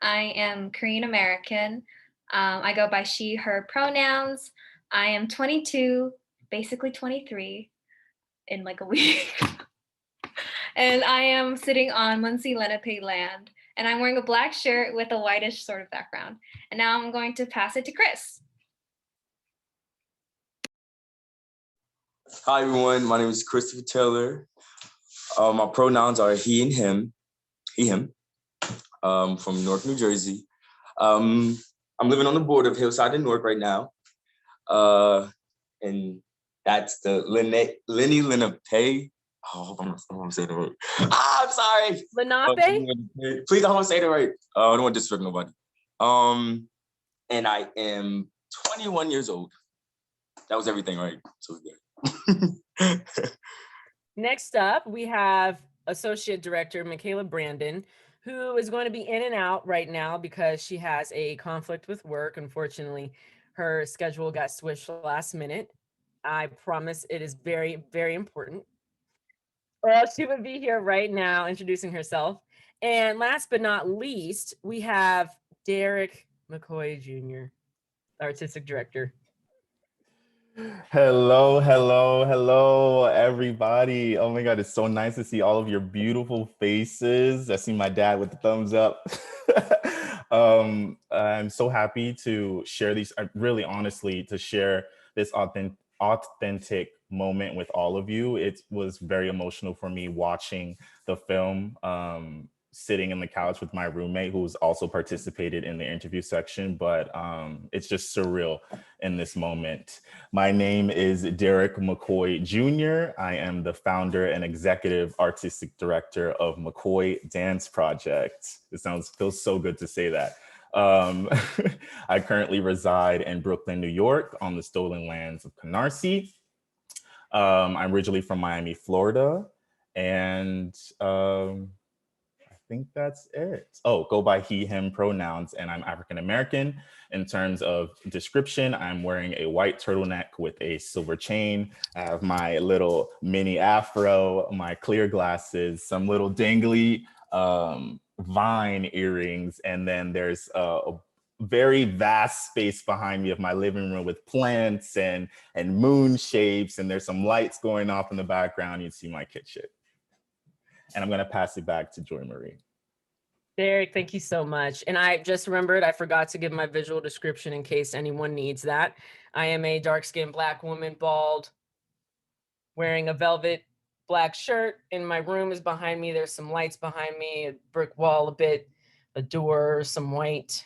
I am Korean American. I go by she, her pronouns. I am 22, basically 23 in like a week. And I am sitting on Muncie Lenape land. And I'm wearing a black shirt with a whitish sort of background. And now I'm going to pass it to Chris. Hi, everyone. My name is Christopher Taylor. My pronouns are he and him, him, from Newark, New Jersey. I'm living on the border of Hillside and Newark right now. And that's the Lenny Lenape. Oh, I'm gonna say the right. I'm sorry. Lenape? Please, I want to say the right. I don't want to disrespect nobody. And I am 21 years old. That was everything, right? So yeah. Next up, we have Associate Director Michaela Brandon, who is going to be in and out right now because she has a conflict with work. Unfortunately, her schedule got switched last minute. I promise it is very, very important. Or else she would be here right now introducing herself. And last but not least, we have Derek McCoy Jr., Artistic Director. Hello, everybody. Oh my God, it's so nice to see all of your beautiful faces. I see my dad with the thumbs up. I'm so happy to share these, really honestly, to share this authentic moment with all of you. It was very emotional for me watching the film, sitting in the couch with my roommate who's also participated in the interview section, but it's just surreal in this moment. My name is Derek McCoy Jr. I am the founder and executive artistic director of McCoy Dance Project. It feels so good to say that. I currently reside in Brooklyn, New York on the stolen lands of Canarsie. I'm originally from Miami, Florida, and I think that's it. Oh, go by he, him pronouns, and I'm African American. In terms of description, I'm wearing a white turtleneck with a silver chain. I have my little mini afro, my clear glasses, some little dangly vine earrings, and then there's a very vast space behind me of my living room with plants and moon shapes, and there's some lights going off in the background. You see my kitchen. And I'm going to pass it back to Joy Marie. Derek, thank you so much. And I just remembered, I forgot to give my visual description in case anyone needs that. I am a dark-skinned Black woman, bald, wearing a velvet black shirt. In my room is behind me. There's some lights behind me, a brick wall a bit, a door, some white.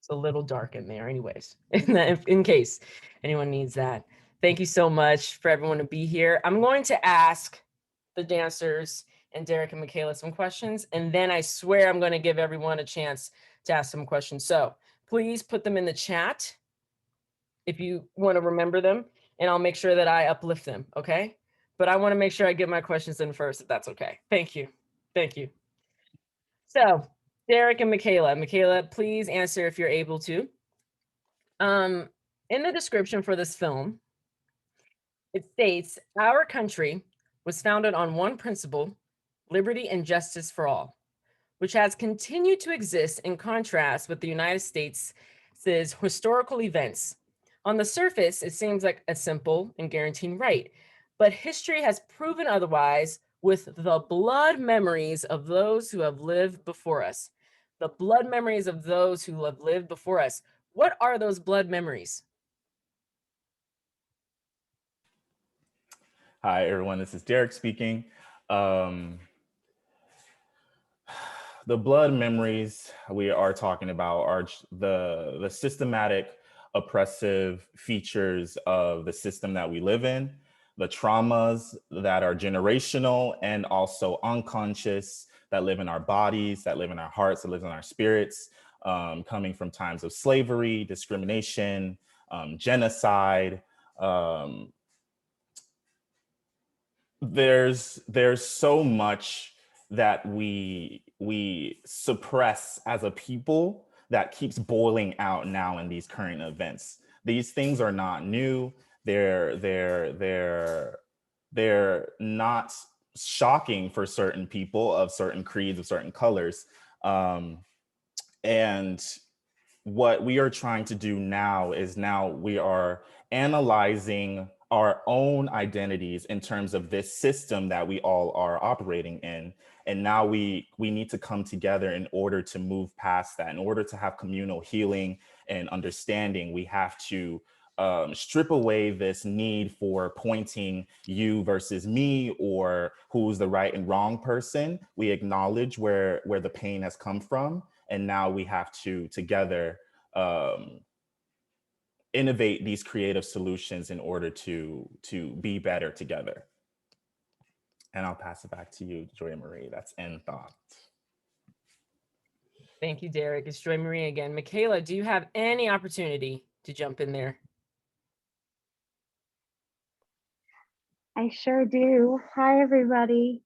It's a little dark in there anyways, in case anyone needs that. Thank you so much for everyone to be here. I'm going to ask the dancers and Derek and Michaela some questions, and then I swear I'm going to give everyone a chance to ask some questions. So please put them in the chat if you want to remember them, and I'll make sure that I uplift them, okay? But I want to make sure I get my questions in first, if that's okay. Thank you. Thank you. So Derek and Michaela. Michaela, please answer if you're able to. In the description for this film, it states, our country was founded on one principle, liberty and justice for all, which has continued to exist in contrast with the United States' historical events. On the surface, it seems like a simple and guaranteed right, but history has proven otherwise with the blood memories of those who have lived before us. The blood memories of those who have lived before us. What are those blood memories? Hi, everyone. This is Derek speaking. The blood memories we are talking about are the systematic oppressive features of the system that we live in, the traumas that are generational and also unconscious that live in our bodies, that live in our hearts, that live in our spirits, coming from times of slavery, discrimination, genocide. There's so much that we suppress as a people that keeps boiling out now in these current events. These things are not new. They're not shocking for certain people of certain creeds, of certain colors. And what we are trying to do now is we are analyzing our own identities in terms of this system that we all are operating in. And now we need to come together in order to move past that. In order to have communal healing and understanding, we have to strip away this need for pointing you versus me or who's the right and wrong person. We acknowledge where the pain has come from. And now we have to together innovate these creative solutions in order to be better together. And I'll pass it back to you, Joy Marie. That's end thought. Thank you, Derek. It's Joy Marie again. Michaela, do you have any opportunity to jump in there? I sure do. Hi, everybody.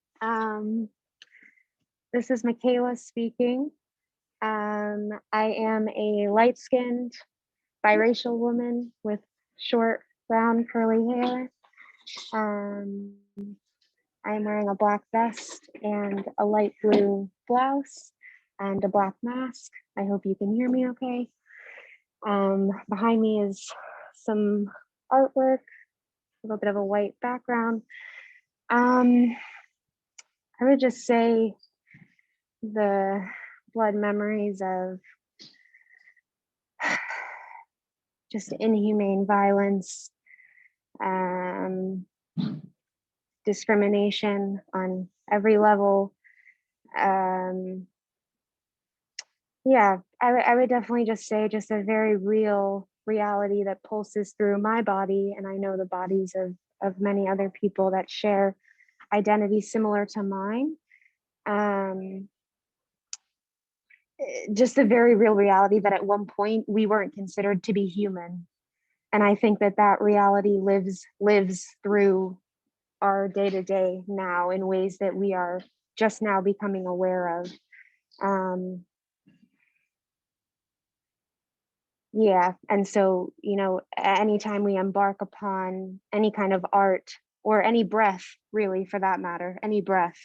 This is Michaela speaking. I am a light-skinned biracial woman with short brown curly hair. I'm wearing a black vest and a light blue blouse and a black mask. I hope you can hear me okay. Behind me is some artwork, a little bit of a white background. I would just say the blood memories of just inhumane violence, discrimination on every level. Yeah, I would definitely just say just a very real reality that pulses through my body, and I know the bodies of many other people that share identities similar to mine. Just a very real reality that at one point we weren't considered to be human. And I think that reality lives through our day-to-day now in ways that we are just now becoming aware of. Yeah, and so, anytime we embark upon any kind of art or any breath, really, for that matter, any breath,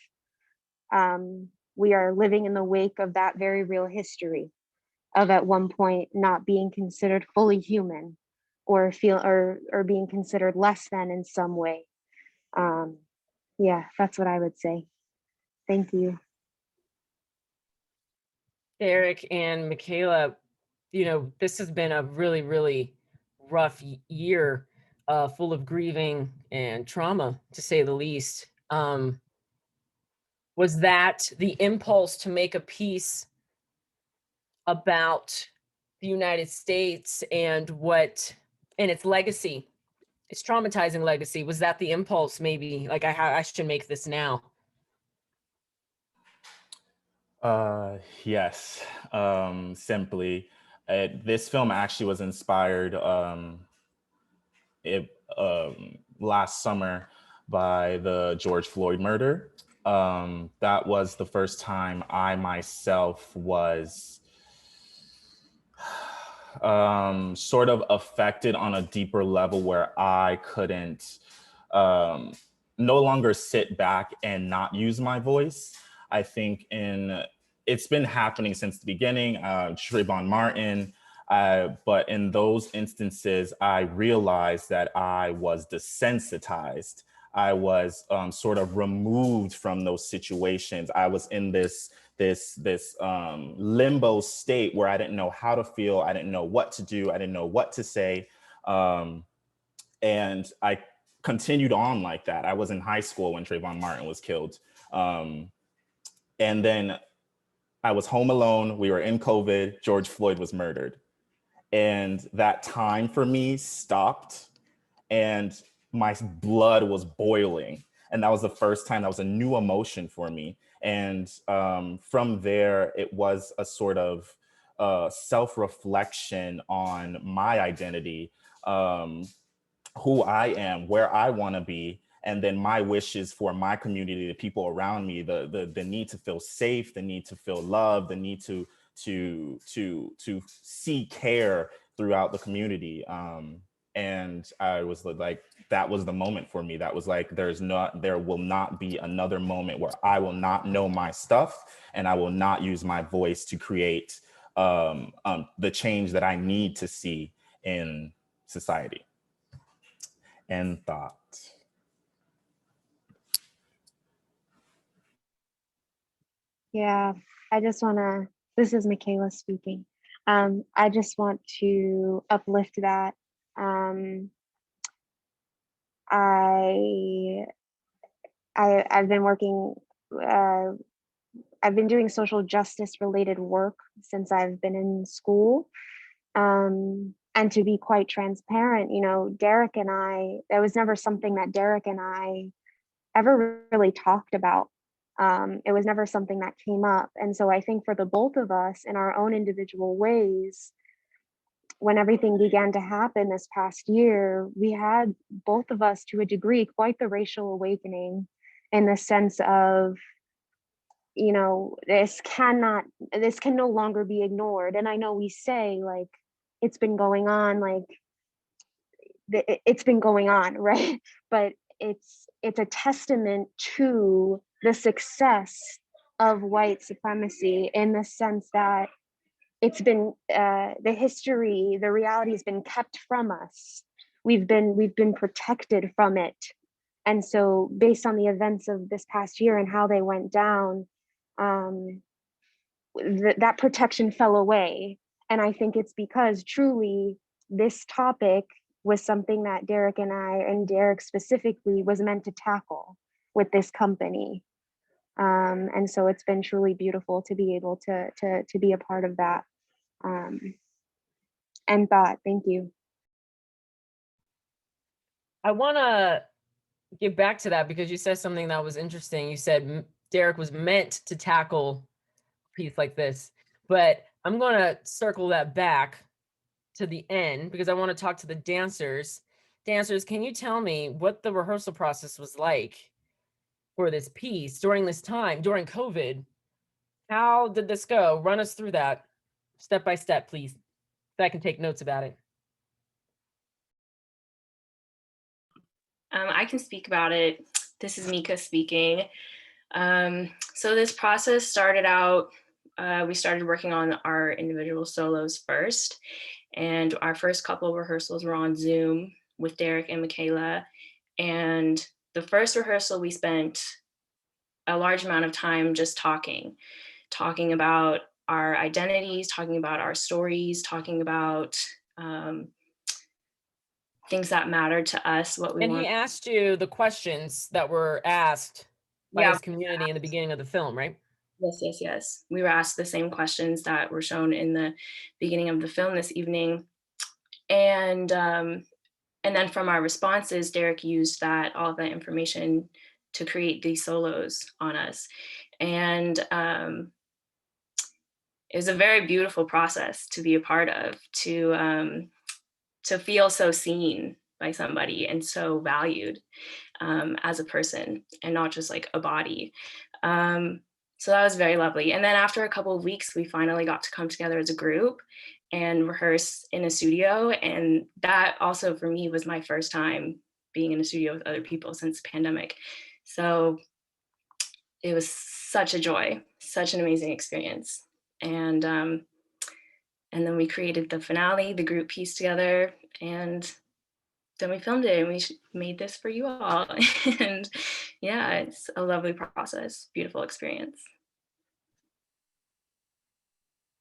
we are living in the wake of that very real history of at one point not being considered fully human or being considered less than in some way. Yeah, that's what I would say. Thank you. Derek and Michaela, this has been a really, really rough year, full of grieving and trauma, to say the least. Was that the impulse to make a piece about the United States and its legacy, its traumatizing legacy? Was that the impulse, maybe, like I should make this now? Yes, simply. This film actually was inspired last summer by the George Floyd murder. That was the first time I myself was sort of affected on a deeper level where I couldn't no longer sit back and not use my voice. I think it's been happening since the beginning, Trayvon Martin, but in those instances, I realized that I was desensitized. I was sort of removed from those situations. I was in this limbo state where I didn't know how to feel. I didn't know what to do. I didn't know what to say. And I continued on like that. I was in high school when Trayvon Martin was killed. And then I was home alone. We were in COVID. George Floyd was murdered. And that time for me stopped and my blood was boiling. And that was the first time, that was a new emotion for me. And from there, it was a sort of self-reflection on my identity, who I am, where I want to be, and then my wishes for my community, the people around me, the need to feel safe, the need to feel loved, the need to see care throughout the community. And I was like, that was the moment for me. That was like, there will not be another moment where I will not know my stuff and I will not use my voice to create the change that I need to see in society. End thought. Yeah, I just want to, this is Michaela speaking. I just want to uplift that. I've been working, I've been doing social justice related work since I've been in school. And to be quite transparent, you know, Derek and I, that was never something that Derek and I ever really talked about. It was never something that came up. And so I think for the both of us in our own individual ways, when everything began to happen this past year, we had both of us to a degree quite the racial awakening in the sense of, you know, this can no longer be ignored. And I know we say like, it's been going on, like it's been going on, right? But it's a testament to the success of white supremacy in the sense that it's been the reality has been kept from us. We've been protected from it. And so based on the events of this past year and how they went down, that protection fell away. And I think it's because truly this topic was something that Derek and I, and Derek specifically, was meant to tackle with this company. And so it's been truly beautiful to be able to be a part of that. And thought, thank you. I want to get back to that because you said something that was interesting. You said Derek was meant to tackle a piece like this, but I'm going to circle that back to the end because I want to talk to the dancers. Dancers, can you tell me what the rehearsal process was like for this piece during this time, during COVID? How did this go? Run us through that step by step, please, so I can take notes about it. I can speak about it. This is Mika speaking. So this process started out, we started working on our individual solos first. And our first couple of rehearsals were on Zoom with Derek and Michaela. And the first rehearsal, we spent a large amount of time just talking about our identities, talking about our stories, talking about things that matter to us, what we And want. he asked you the questions that were asked by his community in the beginning of the film, right? Yes. We were asked the same questions that were shown in the beginning of the film this evening. And then from our responses, Derek used all of that information to create these solos on us. And it was a very beautiful process to be a part of, to feel so seen by somebody and so valued as a person and not just like a body. So that was very lovely. And then after a couple of weeks, we finally got to come together as a group and rehearse in a studio. And that also for me was my first time being in a studio with other people since the pandemic. So it was such a joy, such an amazing experience. And then we created the finale, the group piece together, and then we filmed it and we made this for you all. And yeah, it's a lovely process, beautiful experience.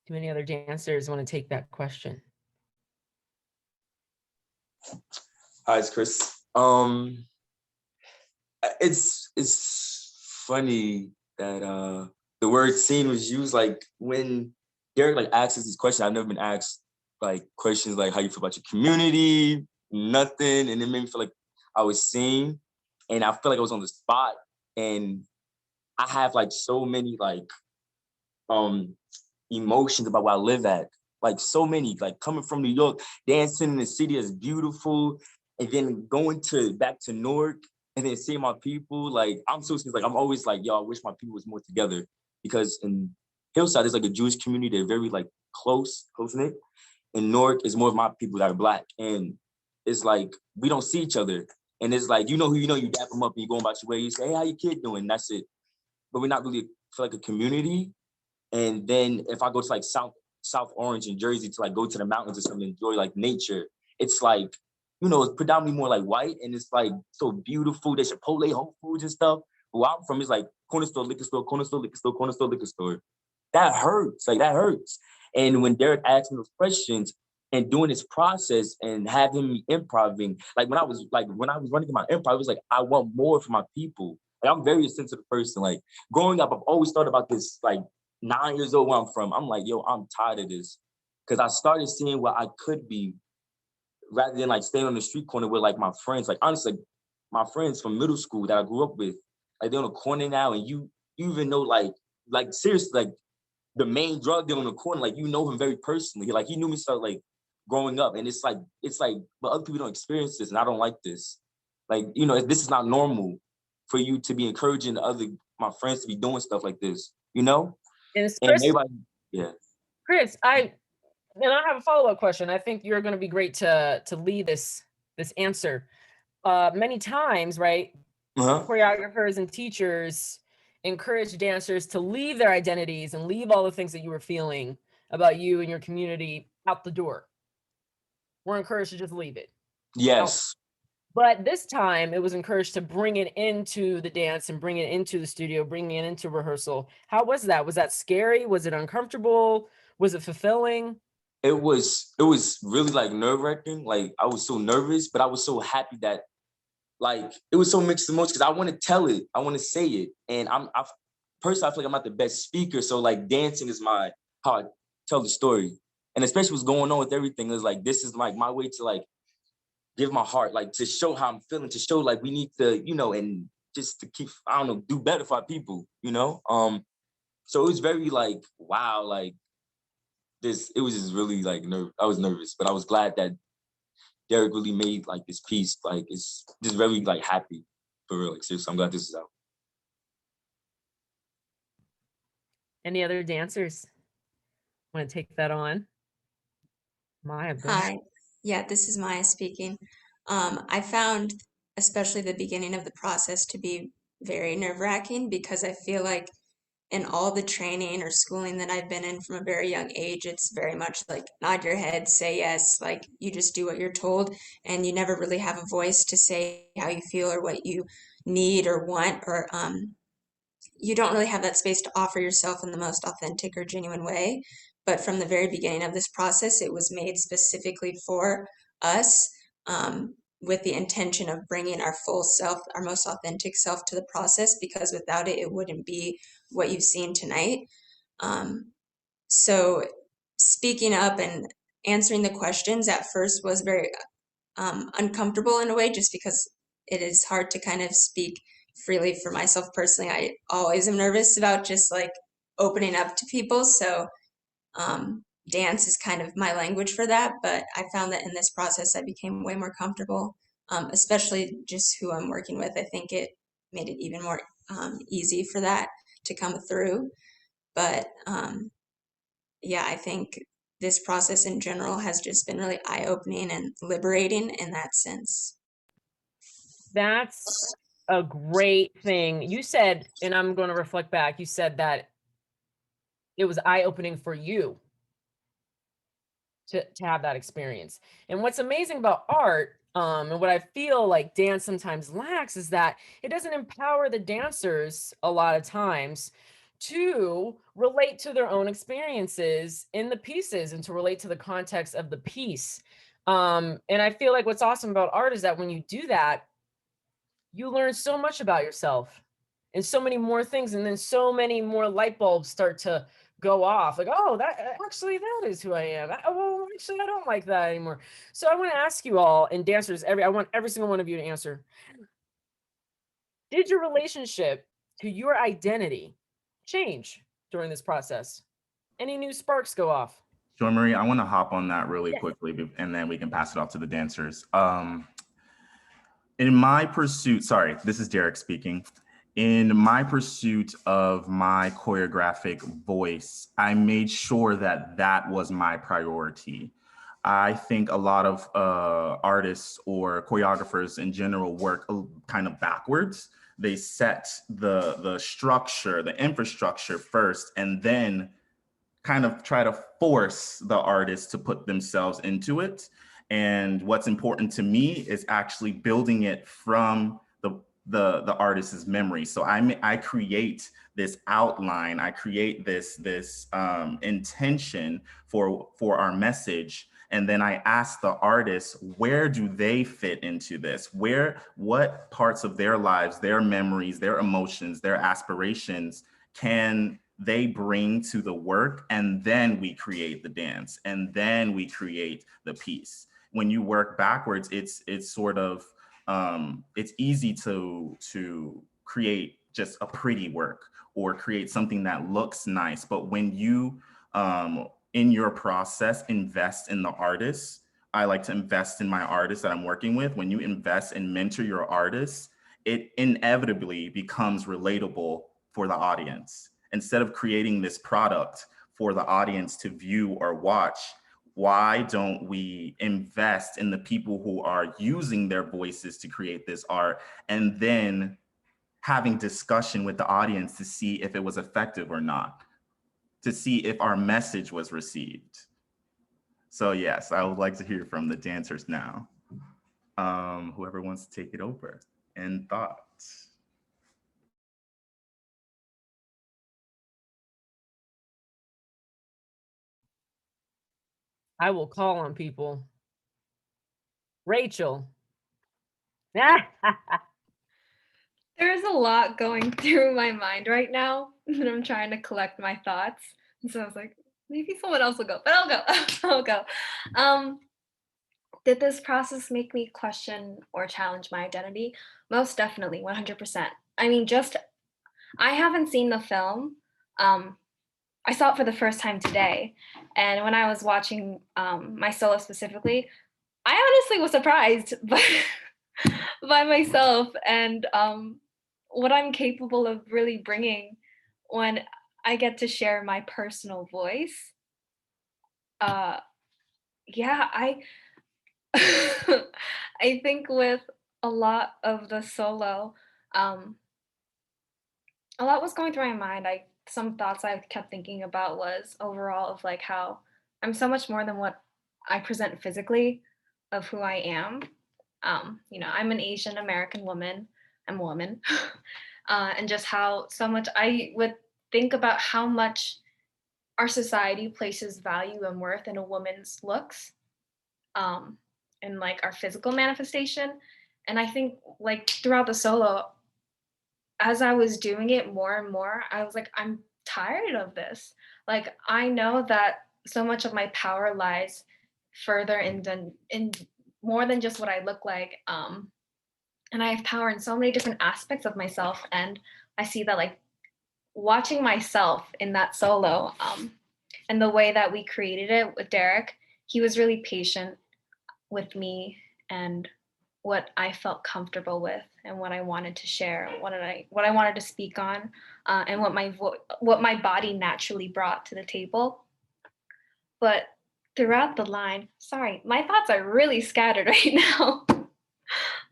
Do any other dancers want to take that question? Hi, it's Chris. It's funny that the word scene was used. Like when Derek like asks us these questions, I've never been asked like questions like how you feel about your community, nothing, and it made me feel like I was seen, and I feel like I was on the spot, and I have like so many like emotions about where I live at, like so many, like coming from New York, dancing in the city is beautiful, and then going back to Newark and then seeing my people. Like I'm so like I'm always like, yo, I wish my people was more together, because in Hillside there's like a Jewish community, they're very like close knit. In Newark is more of my people that are Black, and it's like we don't see each other, and it's like you know who you know, you dap them up and you going about your way, you say, hey, how your kid doing? That's it. But we're not really feel like a community. And then if I go to like South South Orange in Jersey to like go to the mountains or something, enjoy like nature. It's like, you know, it's predominantly more like white and it's like so beautiful. There's Chipotle, Whole Foods and stuff. But where I'm from, it's like corner store, liquor store, corner store, liquor store, corner store, liquor store. That hurts. Like that hurts. And when Derek asked me those questions and doing this process and having me improving, like when I was running my improv, it was like, I want more for my people. Like I'm a very sensitive person. Like growing up, I've always thought about this, like 9 years old where I'm from. I'm like, yo, I'm tired of this. Cause I started seeing what I could be rather than like staying on the street corner with like my friends. Like honestly, my friends from middle school that I grew up with, like they're on the corner now and you even know like seriously, like the main drug dealer on the corner, like you know him very personally. Like he knew me start like growing up. And it's like, but other people don't experience this and I don't like this. Like, you know, this is not normal for you to be encouraging my friends to be doing stuff like this, you know? And And Chris, everybody, yeah. Chris, I have a follow-up question. I think you're going to be great to lead this answer. Many times, right? Uh-huh. Choreographers and teachers encourage dancers to leave their identities and leave all the things that you were feeling about you and your community out the door. We're encouraged to just leave it. Yes. But this time it was encouraged to bring it into the dance and bring it into the studio, bring it into rehearsal. How was that? Was that scary? Was it uncomfortable? Was it fulfilling? It was really like nerve-wracking. Like I was so nervous, but I was so happy that like it was so mixed emotions because I want to tell it, I want to say it. And personally, I feel like I'm not the best speaker. So like dancing is how I tell the story. And especially what's going on with everything is like, this is like my way to like give my heart, like to show how I'm feeling, to show like we need to, you know, and just to keep, I don't know, do better for our people, you know? So it was very like, wow, like it was just really like, I was nervous, but I was glad that Derek really made like this piece. Like it's just very like happy for real. Like seriously, I'm glad this is out. Any other dancers want to take that on? Maya, go ahead. Hi. Yeah, this is Maya speaking. I found especially the beginning of the process to be very nerve-wracking because I feel like in all the training or schooling that I've been in from a very young age, it's very much like nod your head, say yes, like you just do what you're told, and you never really have a voice to say how you feel or what you need or want, or you don't really have that space to offer yourself in the most authentic or genuine way. But from the very beginning of this process, it was made specifically for us, with the intention of bringing our full self, our most authentic self to the process, because without it, it wouldn't be what you've seen tonight. So speaking up and answering the questions at first was very uncomfortable in a way, just because it is hard to kind of speak freely for myself personally. I always am nervous about just like opening up to people. So dance is kind of my language for that. But I found that in this process, I became way more comfortable, especially just who I'm working with. I think it made it even more easy for that to come through. But yeah, I think this process in general has just been really eye-opening and liberating in that sense. That's a great thing. You said, and I'm going to reflect back, you said that it was eye-opening for you to have that experience. And what's amazing about art, and what I feel like dance sometimes lacks, is that it doesn't empower the dancers a lot of times to relate to their own experiences in the pieces and to relate to the context of the piece. And I feel like what's awesome about art is that when you do that, you learn so much about yourself and so many more things. And then so many more light bulbs start to go off. Like, oh, that is who I am. Well, actually, I don't like that anymore. So I want to ask you all, and dancers, I want every single one of you to answer. Did your relationship to your identity change during this process? Any new sparks go off? Joy Marie, I want to hop on that really Yes. quickly, and then we can pass it off to the dancers. In my pursuit, sorry, this is Derek speaking. In my pursuit of my choreographic voice, I made sure that that was my priority. I think a lot of artists or choreographers in general work kind of backwards. They set the structure, the infrastructure first, and then kind of try to force the artist to put themselves into it. And what's important to me is actually building it from the artist's memory. So I create this outline, I create this intention for our message, and then I ask the artist, where do they fit into this? What parts of their lives, their memories, their emotions, their aspirations can they bring to the work? And then we create the dance, and then we create the piece. When you work backwards, it's sort of it's easy to create just a pretty work or create something that looks nice. But when you in your process invest in the artist, I like to invest in my artists that I'm working with. When you invest and mentor your artists, it inevitably becomes relatable for the audience. Instead of creating this product for the audience to view or watch, why don't we invest in the people who are using their voices to create this art, and then having discussion with the audience to see if it was effective or not, to see if our message was received. So yes, I would like to hear from the dancers now. Whoever wants to take it over. And thoughts. I will call on people. Rachel. There's a lot going through my mind right now, and I'm trying to collect my thoughts. And so I was like, maybe someone else will go, but I'll go. I'll go. Did this process make me question or challenge my identity? Most definitely, 100%. I mean, I haven't seen the film. I saw it for the first time today. And when I was watching my solo specifically, I honestly was surprised by myself and what I'm capable of really bringing when I get to share my personal voice. Yeah, I think with a lot of the solo, um, a lot was going through my mind. Some thoughts I kept thinking about was overall of like how I'm so much more than what I present physically of who I am. I'm an Asian American woman. I'm a woman. And just how so much I would think about how much our society places value and worth in a woman's looks, um, and like our physical manifestation. And I think like throughout the solo, as I was doing it more and more, I was like, I'm tired of this. Like I know that so much of my power lies further in more than just what I look like. And I have power in so many different aspects of myself. And I see that like watching myself in that solo, and the way that we created it with Derek, he was really patient with me and what I felt comfortable with and what I wanted to share, what I wanted to speak on, and what my body naturally brought to the table. But throughout the line, sorry, my thoughts are really scattered right now.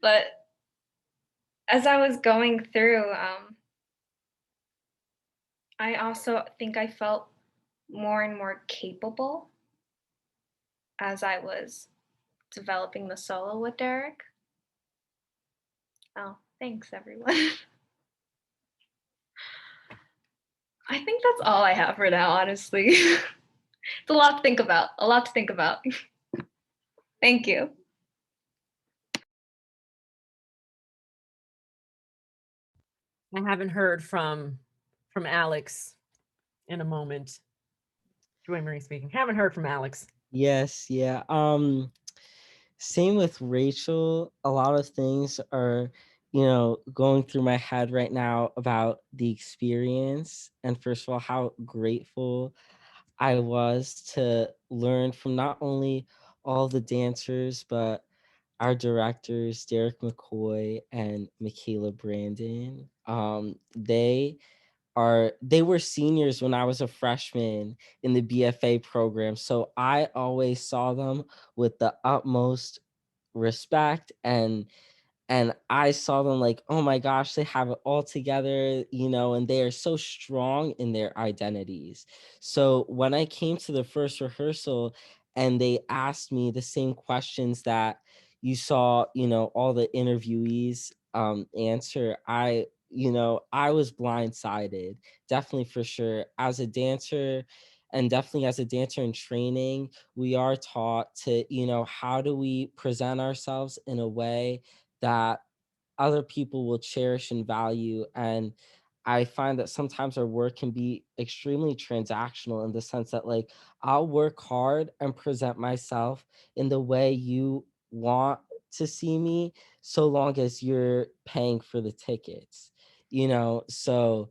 But as I was going through, I also think I felt more and more capable as I was developing the solo with Derek. Oh, thanks everyone. I think that's all I have for now, honestly. It's a lot to think about, a lot to think about. Thank you. I haven't heard from Alex in a moment. Joy Marie speaking. Haven't heard from Alex. Yes, yeah. Same with Rachel. A lot of things are, going through my head right now about the experience. And first of all, how grateful I was to learn from not only all the dancers, but our directors, Derek McCoy and Michaela Brandon. They were seniors when I was a freshman in the BFA program. So I always saw them with the utmost respect and and I saw them like, oh my gosh, they have it all together, and they are so strong in their identities. So when I came to the first rehearsal and they asked me the same questions that you saw, all the interviewees answer, I was blindsided, definitely for sure. As a dancer, and definitely as a dancer in training, we are taught to, how do we present ourselves in a way that other people will cherish and value. And I find that sometimes our work can be extremely transactional in the sense that, like, I'll work hard and present myself in the way you want to see me, so long as you're paying for the tickets, So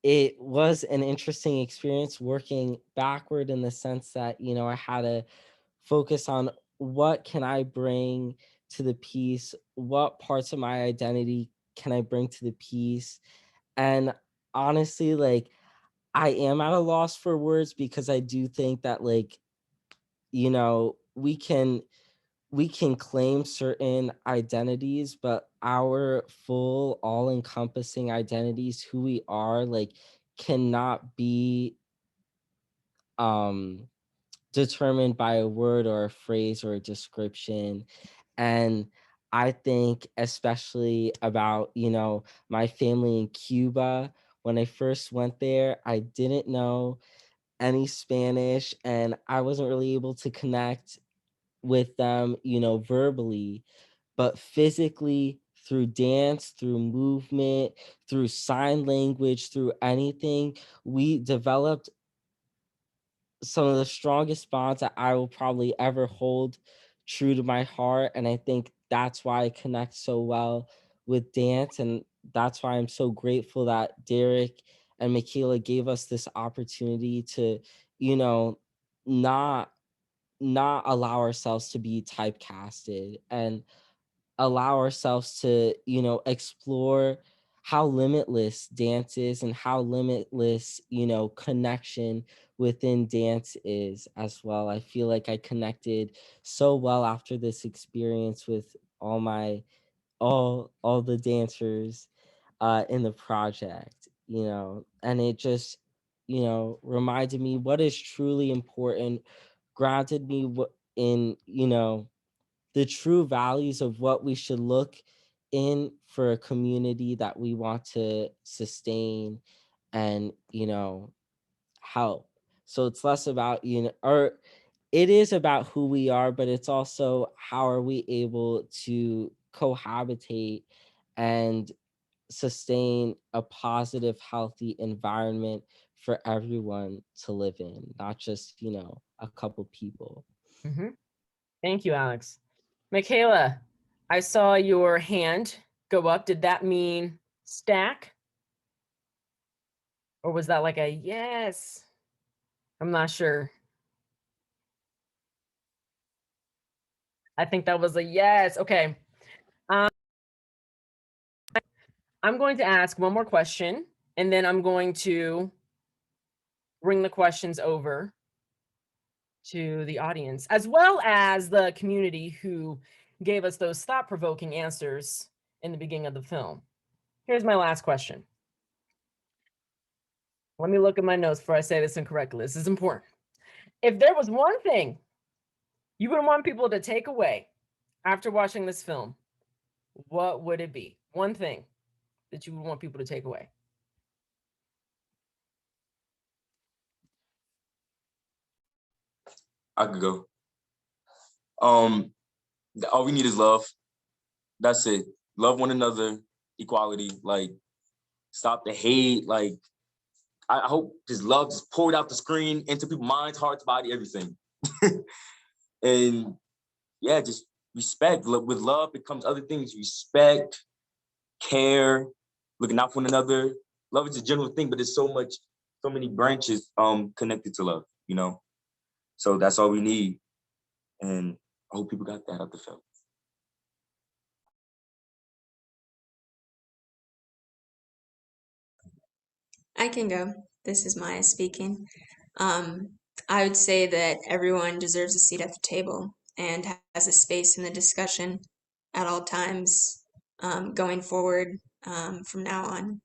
it was an interesting experience working backward in the sense that, I had to focus on what can I bring to the piece, what parts of my identity can I bring to the piece. And honestly, like, I am at a loss for words because I do think that, like, we can claim certain identities, but our full all-encompassing identities, who we are, like, cannot be um determined by a word or a phrase or a description. And I think especially about, my family in Cuba. When I first went there, I didn't know any Spanish and I wasn't really able to connect with them, verbally, but physically, through dance, through movement, through sign language, through anything, we developed some of the strongest bonds that I will probably ever hold true to my heart. And I think that's why I connect so well with dance. And that's why I'm so grateful that Derek and Michaela gave us this opportunity to, you know, not not allow ourselves to be typecasted and allow ourselves to, explore how limitless dance is and how limitless, connection within dance is as well. I feel like I connected so well after this experience with all the dancers in the project, and it just, reminded me what is truly important, grounded me in, the true values of what we should look in for a community that we want to sustain and, help. So it's less about, or it is about who we are, but it's also how are we able to cohabitate and sustain a positive, healthy environment for everyone to live in, not just, a couple people. Mm-hmm. Thank you, Alex. Michaela, I saw your hand go up. Did that mean stack? Or was that like a yes? I'm not sure. I think that was a yes. Okay. I'm going to ask one more question, and then I'm going to bring the questions over to the audience, as well as the community who gave us those thought-provoking answers in the beginning of the film. Here's my last question. Let me look at my notes before I say this incorrectly. This is important. If there was one thing you would want people to take away after watching this film, what would it be? One thing that you would want people to take away. I could go. All we need is love. That's it. Love one another, equality. Like, stop the hate. Like, I hope this love just poured out the screen into people's minds, hearts, body, everything. And yeah, just respect. With love, it comes other things. Respect, care, looking out for one another. Love is a general thing, but there's so many branches connected to love, So that's all we need. And I hope people got that out the film. I can go. This is Maya speaking. I would say that everyone deserves a seat at the table and has a space in the discussion. at all times going forward from now on.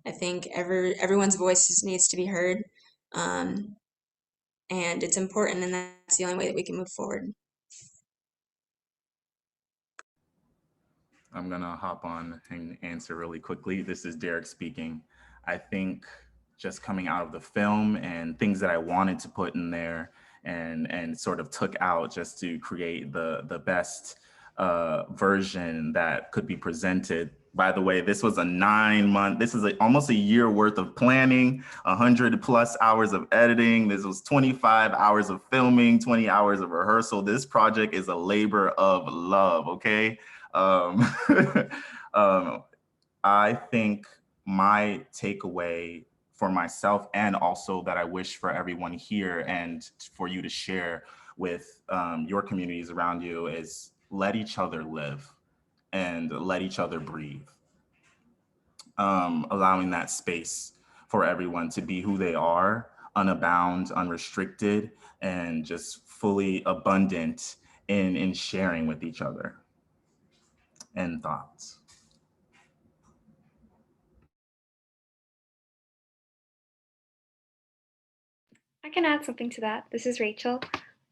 I think everyone's voice needs to be heard, and it's important, and that's the only way that we can move forward. I'm gonna hop on and answer really quickly. This is Derek speaking. I think just coming out of the film and things that I wanted to put in there and sort of took out just to create the best version that could be presented. By the way, this was a 9-month, this is almost a year worth of planning, 100+ hours of editing. This was 25 hours of filming, 20 hours of rehearsal. This project is a labor of love, okay? I think my takeaway for myself, and also that I wish for everyone here and for you to share with your communities around you, is let each other live and let each other breathe. Allowing that space for everyone to be who they are, unabound, unrestricted, and just fully abundant in sharing with each other. And thoughts. I can add something to that. This is Rachel.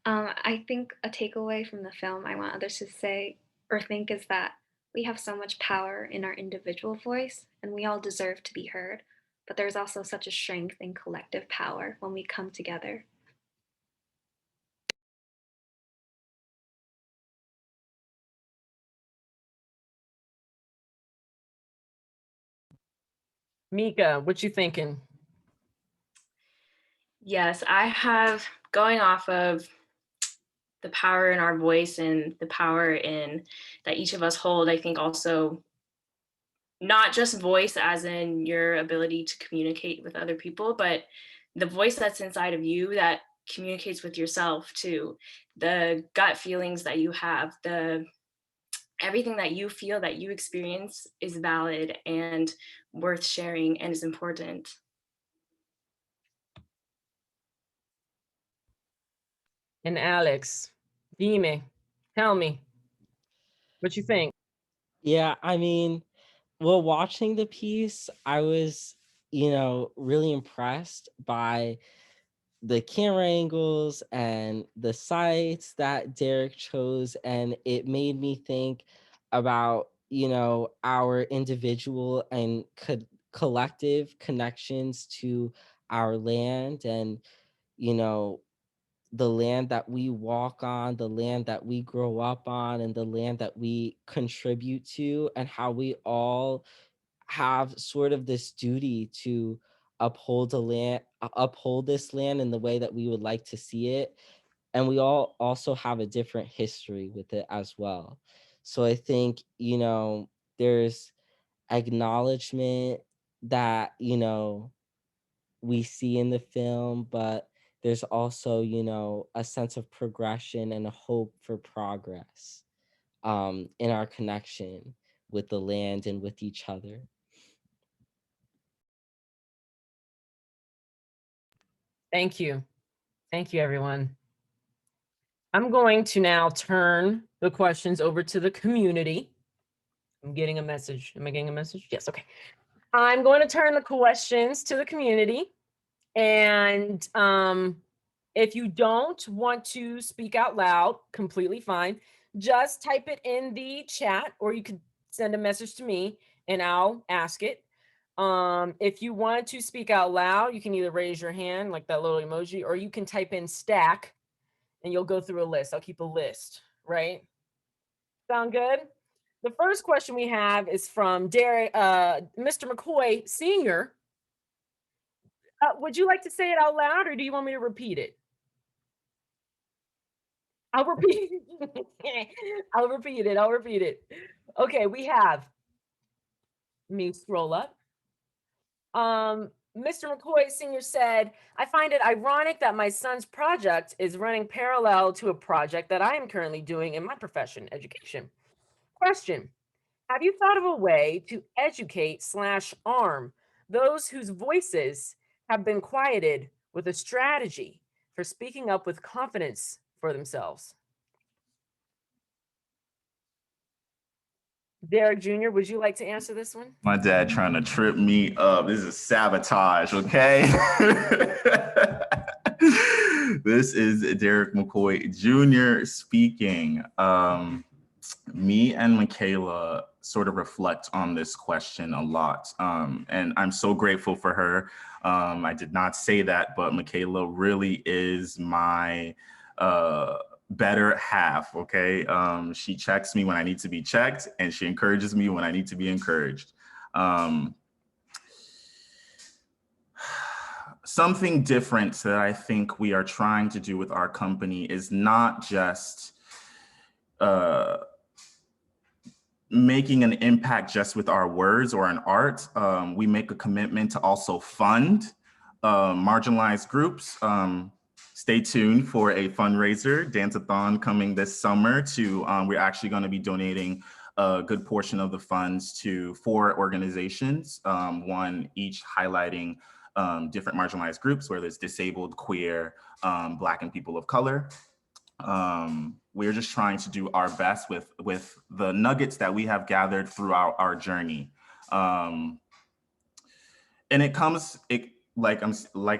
I think a takeaway from the film I want others to say or think is that we have so much power in our individual voice and we all deserve to be heard. But there's also such a strength in collective power when we come together. Mika, what you thinking? Yes, I have, going off of the power in our voice and the power in that each of us hold, I think also not just voice as in your ability to communicate with other people, but the voice that's inside of you that communicates with yourself too. The gut feelings that you have, everything that you feel, that you experience is valid and worth sharing and is important. And Alex, dime, tell me what you think. Yeah, I mean, well, watching the piece, I was, really impressed by the camera angles and the sites that Derek chose. And it made me think about, our individual and collective connections to our land and, you know, the land that we walk on, the land that we grow up on, and the land that we contribute to, and how we all have sort of this duty to uphold this land in the way that we would like to see it. And we all also have a different history with it as well. So I think, there's acknowledgement that, we see in the film, but there's also, a sense of progression and a hope for progress in our connection with the land and with each other. Thank you. Thank you, everyone. I'm going to now turn the questions over to the community. I'm getting a message. Am I getting a message? Yes, okay. I'm going to turn the questions to the community. And if you don't want to speak out loud, completely fine. Just type it in the chat, or you could send a message to me and I'll ask it. If you want to speak out loud, you can either raise your hand like that little emoji, or you can type in stack and you'll go through a list. I'll keep a list, right? Sound good? The first question we have is from Mr. McCoy Sr. Would you like to say it out loud, or do you want me to repeat it? I'll repeat it. I'll repeat it. Okay, we have, let me scroll up. Mr. McCoy Sr. said, I find it ironic that my son's project is running parallel to a project that I am currently doing in my profession, education. Question, have you thought of a way to educate/arm those whose voices have been quieted with a strategy for speaking up with confidence for themselves? Derek Jr., would you like to answer this one? My dad trying to trip me up. This is sabotage, okay? This is Derek McCoy Jr. speaking. Me and Michaela sort of reflect on this question a lot. And I'm so grateful for her. I did not say that, but Michaela really is my better half, okay? She checks me when I need to be checked, and she encourages me when I need to be encouraged. Something different that I think we are trying to do with our company is not just making an impact just with our words or in art. We make a commitment to also fund marginalized groups. Stay tuned for a fundraiser, Dance-a-thon, coming this summer to, we're actually gonna be donating a good portion of the funds to 4 organizations, one each highlighting different marginalized groups, whether it's disabled, queer, Black, and people of color. We're just trying to do our best with the nuggets that we have gathered throughout our journey. And it comes, like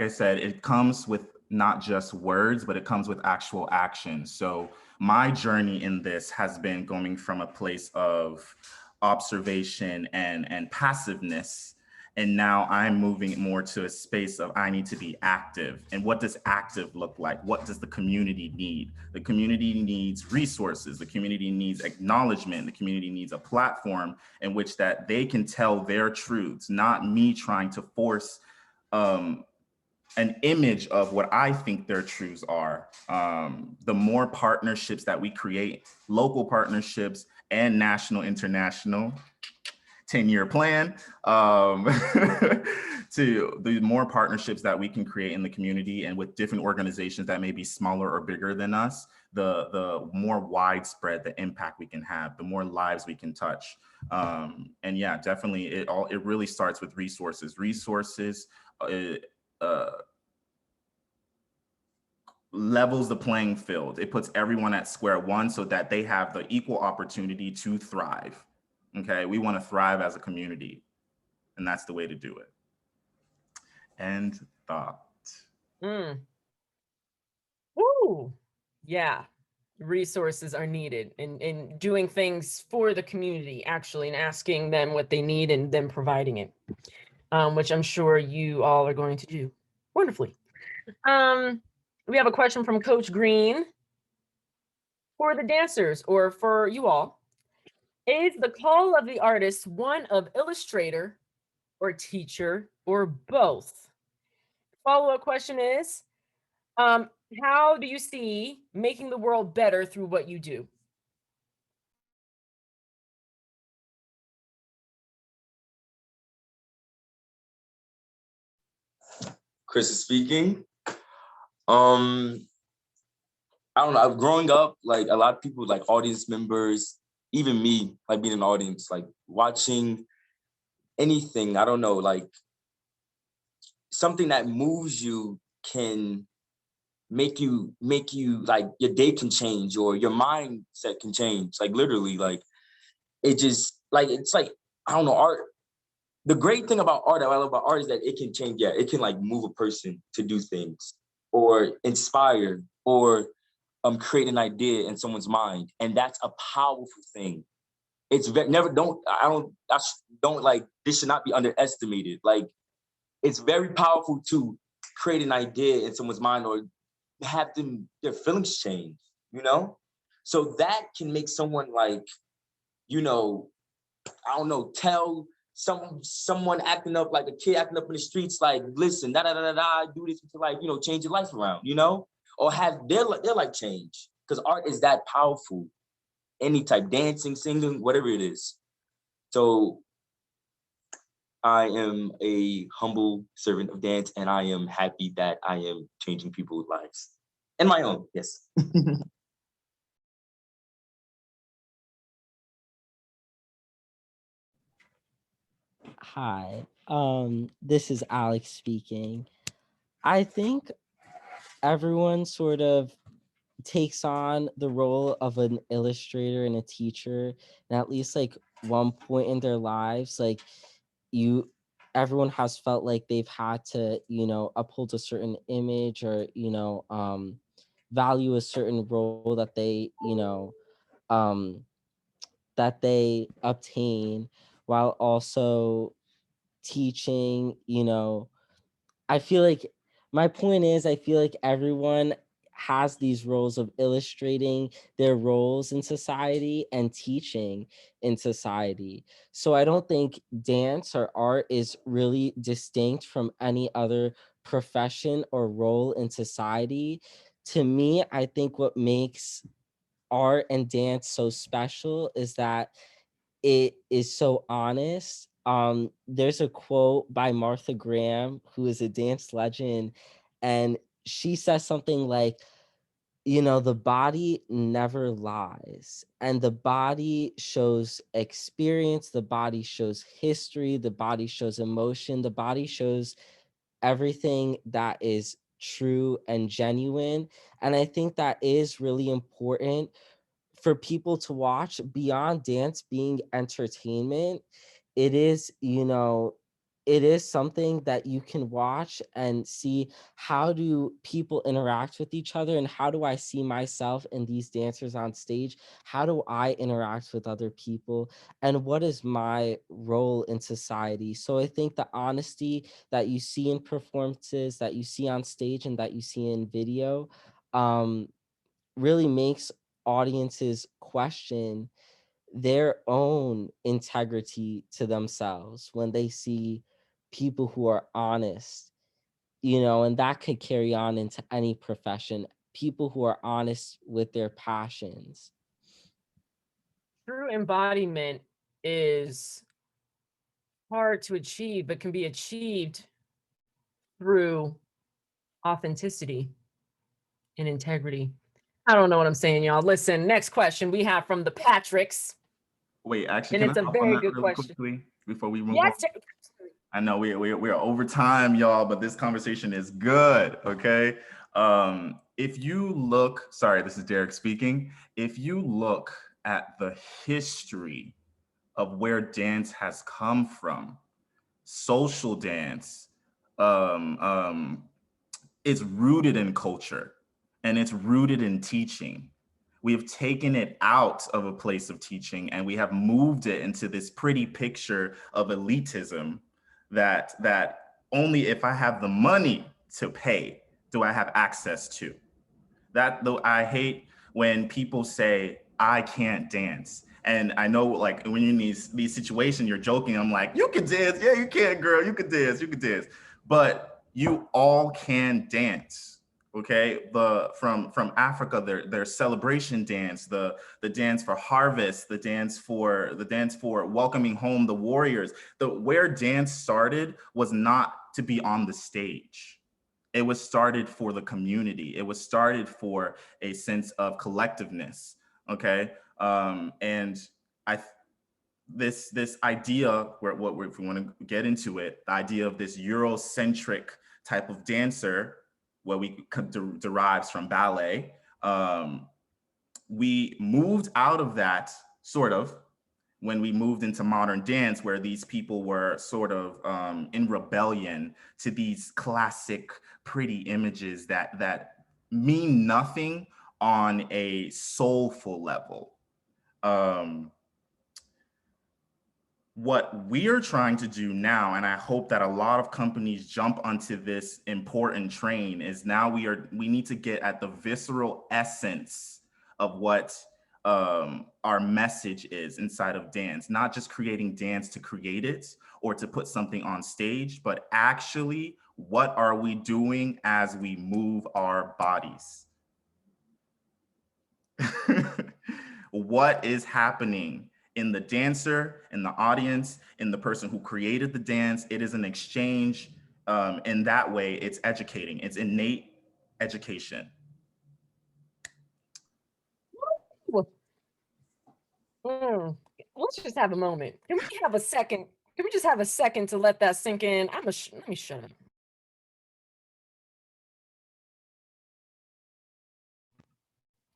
I said, it comes with not just words, but it comes with actual action. So my journey in this has been going from a place of observation and passiveness. And now I'm moving more to a space of I need to be active. And what does active look like? What does the community need? The community needs resources. The community needs acknowledgement. The community needs a platform in which that they can tell their truths, not me trying to force an image of what I think their truths are. The more partnerships that we create, local partnerships and national, international, 10-year plan, to the more partnerships that we can create in the community and with different organizations that may be smaller or bigger than us, the more widespread the impact we can have, the more lives we can touch. And yeah, definitely it really starts with resources. Resources levels the playing field. It puts everyone at square one so that they have the equal opportunity to thrive. Okay, we want to thrive as a community, and that's the way to do it. And thought. Ooh, yeah. Resources are needed and doing things for the community actually and asking them what they need and them providing it, which I'm sure you all are going to do wonderfully. We have a question from Coach Green for the dancers or for you all. Is the call of the artist one of illustrator or teacher or both? Follow-up question is, how do you see making the world better through what you do? Chris is speaking. I don't know, growing up, like a lot of people, like audience members, even me, like being an audience, like watching anything, I don't know, like something that moves you can make you like your day can change or your mindset can change, like literally, like it just like it's like I don't know, art. The great thing about art that I love about art is that it can change. Yeah, it can like move a person to do things or inspire or create an idea in someone's mind, and that's a powerful thing. It's never don't like this should not be underestimated. Like it's very powerful to create an idea in someone's mind or have their feelings change, you know? So that can make someone like, you know, I don't know, tell someone acting up like a kid acting up in the streets, like, listen, do this to like, you know, change your life around, you know? Or have their life change. Because art is that powerful. Any type, dancing, singing, whatever it is. So I am a humble servant of dance, and I am happy that I am changing people's lives. And my own, yes. Hi, this is Alex speaking. I think everyone sort of takes on the role of an illustrator and a teacher, and at least like one point in their lives, like you everyone has felt like they've had to, uphold a certain image or, value a certain role that they, um that they obtain, while also teaching, I feel like my point is, I feel like everyone has these roles of illustrating their roles in society and teaching in society. So I don't think dance or art is really distinct from any other profession or role in society. To me, I think what makes art and dance so special is that it is so honest. There's a quote by Martha Graham, who is a dance legend, and she says something like, the body never lies, and the body shows experience, the body shows history, the body shows emotion, the body shows everything that is true and genuine. And I think that is really important for people to watch. Beyond dance being entertainment, it is, it is something that you can watch and see, how do people interact with each other, and how do I see myself in these dancers on stage? How do I interact with other people? And what is my role in society? So I think the honesty that you see in performances, that you see on stage, and that you see in video, um, really makes audiences question their own integrity to themselves when they see people who are honest, and that could carry on into any profession, people who are honest with their passions. True embodiment is hard to achieve, but can be achieved through authenticity and integrity. I don't know what I'm saying, y'all. Listen, next question we have from the Patricks. Wait, actually, And can it's I a hop on very that good really question. quickly before we move on? Yes, I know we're over time, y'all, but this conversation is good. Okay. If you look, sorry, this is Derek speaking. If you look at the history of where dance has come from, social dance, um, um, it's rooted in culture and it's rooted in teaching. We have taken it out of a place of teaching and we have moved it into this pretty picture of elitism that only if I have the money to pay do I have access to. That though I hate when people say I can't dance. And I know, like, when you're in these situations, you're joking. I'm like, you can dance. Yeah, you can, girl. You can dance. You can dance. But you all can dance. Okay. From Africa, their celebration dance, the dance for harvest, the dance for welcoming home the warriors. Where dance started was not to be on the stage. It was started for the community. It was started for a sense of collectiveness. Okay. And I this idea where if we want to get into it, the idea of this Eurocentric type of dancer, where we derives from ballet. We moved out of that sort of when we moved into modern dance, where these people were sort of in rebellion to these classic pretty images that mean nothing on a soulful level. Um, what we're trying to do now, and I hope that a lot of companies jump onto this important train, is now we need to get at the visceral essence of what our message is inside of dance, not just creating dance to create it or to put something on stage, but actually what are we doing as we move our bodies? What is happening in the dancer, in the audience, in the person who created the dance? It is an exchange. In that way, it's educating. It's innate education. Let's just have a moment. Can we have a second? Can we just have a second to let that sink in? Let me shut up.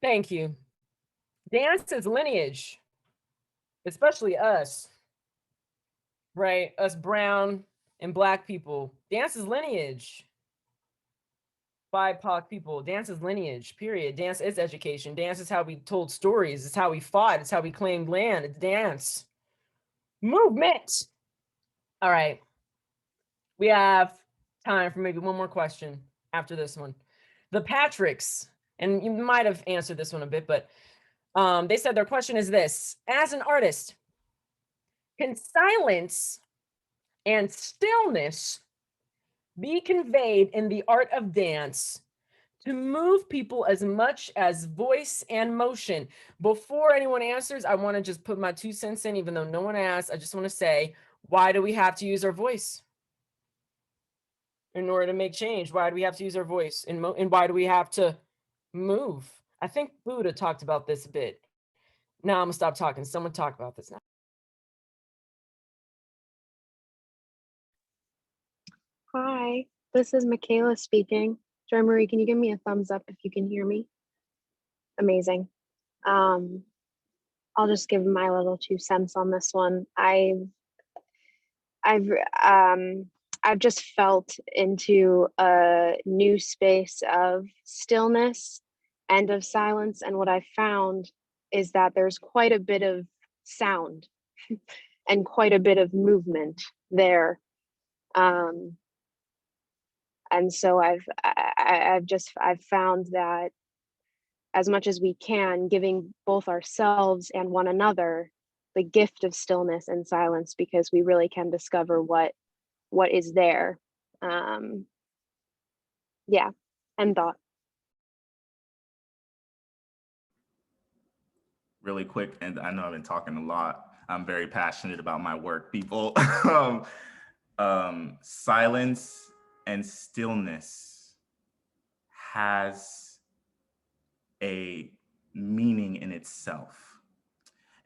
Thank you. Dance's lineage especially us, right? Us brown and black people. Dance is lineage. BIPOC people, dance is lineage, period. Dance is education. Dance is how we told stories. It's how we fought. It's how we claimed land. It's dance. Movement. All right. We have time for maybe one more question after this one. The Patricks, and you might have answered this one a bit, but they said their question is this: as an artist, can silence and stillness be conveyed in the art of dance to move people as much as voice and motion? Before anyone answers, I want to just put my 2 cents in, even though no one asked. I just want to say, why do we have to use our voice in order to make change? Why do we have to use our voice? And why do we have to move? I think Buddha talked about this a bit. Now I'm gonna stop talking. Someone talk about this now. Hi, this is Michaela speaking. Joy Marie, can you give me a thumbs up if you can hear me? Amazing. I'll just give my little 2 cents on this one. I've just felt into a new space of stillness and of silence, and what I found is that there's quite a bit of sound and quite a bit of movement there. And so I've found that as much as we can, giving both ourselves and one another the gift of stillness and silence, because we really can discover what is there. Yeah, end thought. Really quick, and I know I've been talking a lot. I'm very passionate about my work, people. Silence and stillness has a meaning in itself.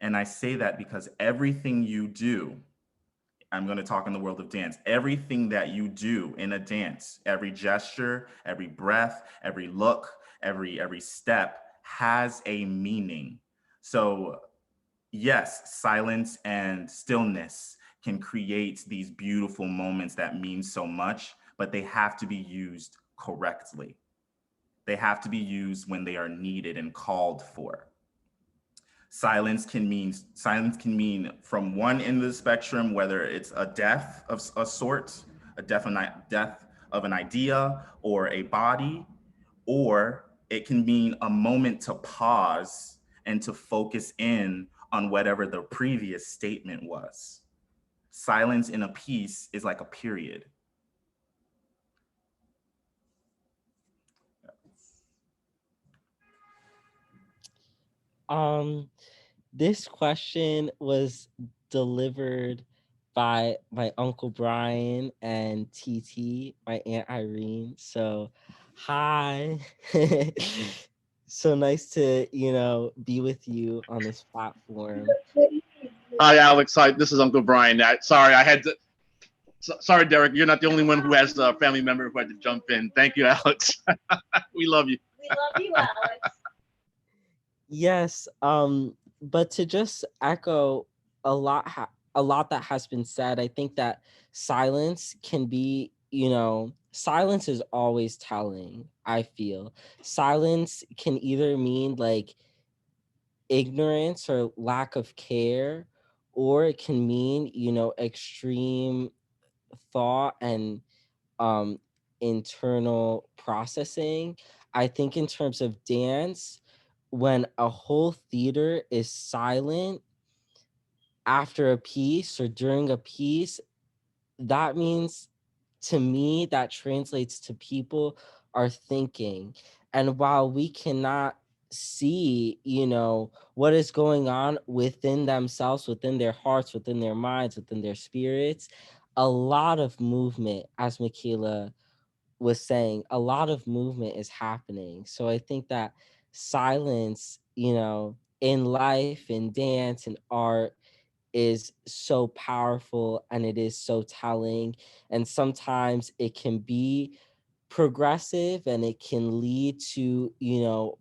And I say that because everything you do, I'm going to talk in the world of dance, everything that you do in a dance, every gesture, every breath, every look, every step has a meaning. So yes, silence and stillness can create these beautiful moments that mean so much, but they have to be used correctly. They have to be used when they are needed and called for. Silence can mean from one end of the spectrum, whether it's a death of a sort, a death of an idea or a body, or it can mean a moment to pause and to focus in on whatever the previous statement was. Silence in a piece is like a period. This question was delivered by my Uncle Brian and TT, my Aunt Irene. So, hi. So nice to, be with you on this platform. Hi, Alex. Hi, this is Uncle Brian. Sorry, I had to. Sorry, Derek. You're not the only one who has a family member who had to jump in. Thank you, Alex. We love you. We love you, Alex. Yes, but to just echo a lot that has been said, I think that silence can be, silence is always telling, I feel. Silence can either mean like ignorance or lack of care, or it can mean, extreme thought and internal processing. I think in terms of dance, when a whole theater is silent after a piece or during a piece, that means, to me, that translates to people are thinking. And while we cannot see, what is going on within themselves, within their hearts, within their minds, within their spirits, a lot of movement, as Michaela was saying, a lot of movement is happening. So I think that silence, in life, in dance, and art is so powerful, and it is so telling. And sometimes it can be progressive and it can lead to,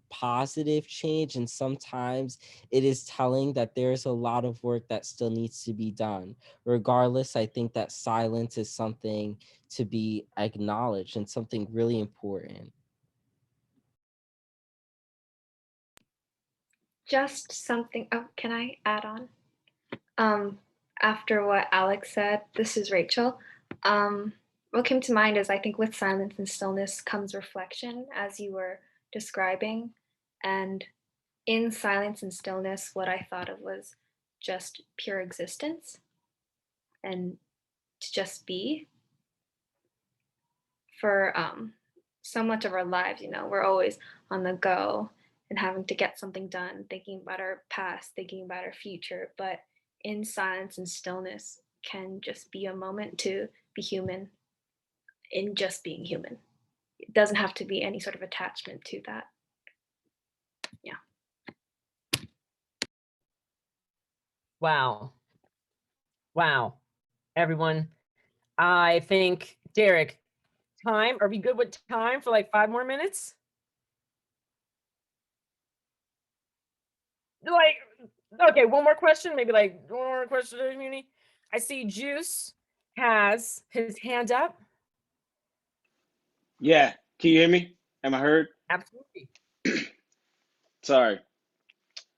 positive change. And sometimes it is telling that there's a lot of work that still needs to be done. Regardless, I think that silence is something to be acknowledged and something really important. Just something, oh, can I add on? After what Alex said, this is Rachel. What came to mind is I think with silence and stillness comes reflection, as you were describing. And in silence and stillness, what I thought of was just pure existence and to just be. For so much of our lives, we're always on the go and having to get something done, thinking about our past, thinking about our future. But in silence and stillness can just be a moment to be human in just being human. It doesn't have to be any sort of attachment to that. Yeah. Wow. Wow. Everyone, I think, Derek, time, are we good with time for like 5 more minutes? Like, okay, one more question, maybe like one more question to the community. I see Juice has his hand up. Yeah, can you hear me? Am I heard? Absolutely. Sorry.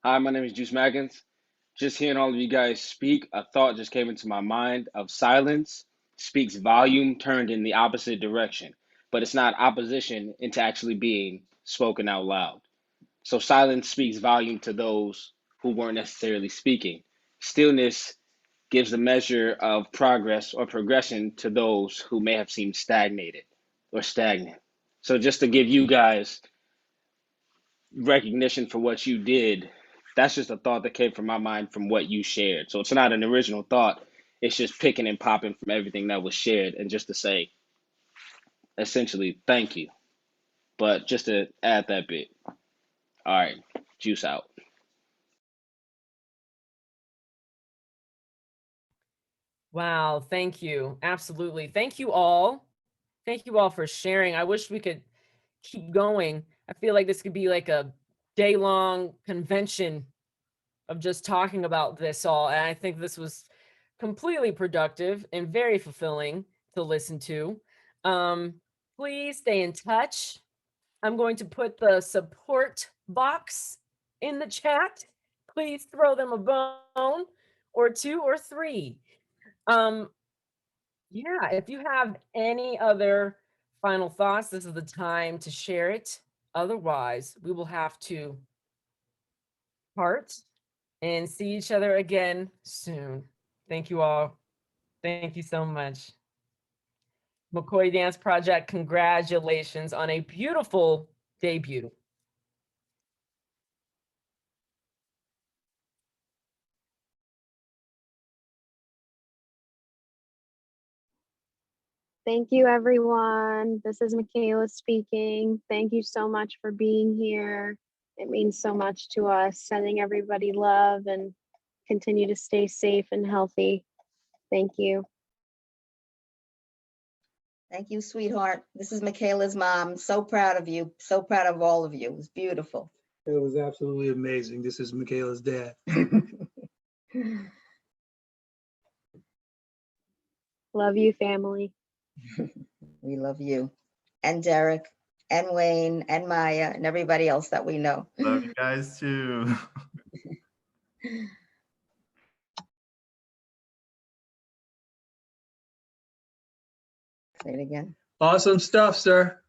Hi, my name is Juice Maggins. Just hearing all of you guys speak, a thought just came into my mind of silence speaks volume turned in the opposite direction, but it's not opposition into actually being spoken out loud. So silence speaks volume to those who weren't necessarily speaking. Stillness gives a measure of progress or progression to those who may have seemed stagnated or stagnant. So just to give you guys recognition for what you did, that's just a thought that came from my mind from what you shared. So it's not an original thought. It's just picking and popping from everything that was shared. And just to say, essentially, thank you. But just to add that bit. All right, juice out. Wow, thank you. Absolutely. Thank you all. Thank you all for sharing. I wish we could keep going. I feel like this could be like a day-long convention of just talking about this all. And I think this was completely productive and very fulfilling to listen to. Please stay in touch. I'm going to put the support box in the chat. Please throw them a bone or 2 or 3. Yeah, if you have any other final thoughts, this is the time to share it. Otherwise, we will have to part and see each other again soon. Thank you all. Thank you so much. McCoy Dance Project, congratulations on a beautiful debut. Thank you, everyone. This is Michaela speaking. Thank you so much for being here. It means so much to us. Sending everybody love and continue to stay safe and healthy. Thank you. Thank you, sweetheart. This is Michaela's mom. So proud of you. So proud of all of you. It was beautiful. It was absolutely amazing. This is Michaela's dad. Love you, family. We love you. And Derek, and Wayne, and Maya, and everybody else that we know. Love you guys too. Say it again. Awesome stuff, sir.